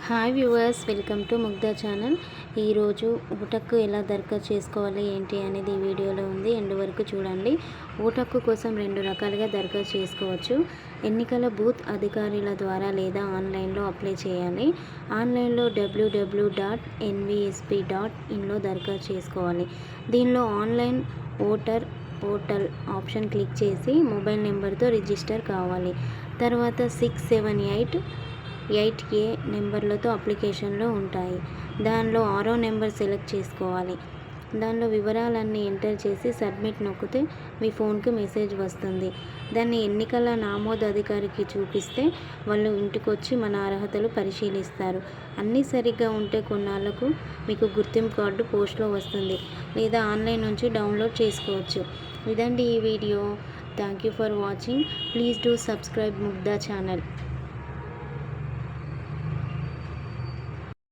Hi viewers, welcome to Mugdha channel. ఈరోజు ఓటక్కు ఎలా దరఖాస్తు చేసుకోవాలి ఏంటి అనేది ఈ వీడియోలో ఉంది. ఎండ్ వరకు చూడండి. ఓటక్కు కోసం 2 రకాలుగా దరఖాస్తు చేసుకోవచ్చు. ఎన్నికల బూత్ అధికారుల ద్వారా లేదా ఆన్లైన్లో అప్లై చేయాలి. ఆన్లైన్లో www.nvsp.inలో దరఖాస్తు చేసుకోవాలి. దీనిలో online voter portal option click చేసి మొబైల్ నెంబర్తో రిజిస్టర్ కావాలి. తర్వాత 678 నెంబర్లతో అప్లికేషన్లో ఉంటాయి. దానిలో 6వ నెంబర్ సెలెక్ట్ చేసుకోవాలి. దానిలో వివరాలన్నీ ఎంటర్ చేసి సబ్మిట్ నొక్కితే మీ ఫోన్కి మెసేజ్ వస్తుంది. దాన్ని ఎన్నికల నమోదు అధికారికి చూపిస్తే వాళ్ళు ఇంటికొచ్చి మన అర్హతలు పరిశీలిస్తారు. అన్నీ సరిగ్గా ఉంటే కొన్నాళ్లకు మీకు గుర్తింపు కార్డు పోస్ట్లో వస్తుంది, లేదా ఆన్లైన్ నుంచి డౌన్లోడ్ చేసుకోవచ్చు. ఇదండి ఈ video. Thank you for watching. Please do subscribe Mugdha channel.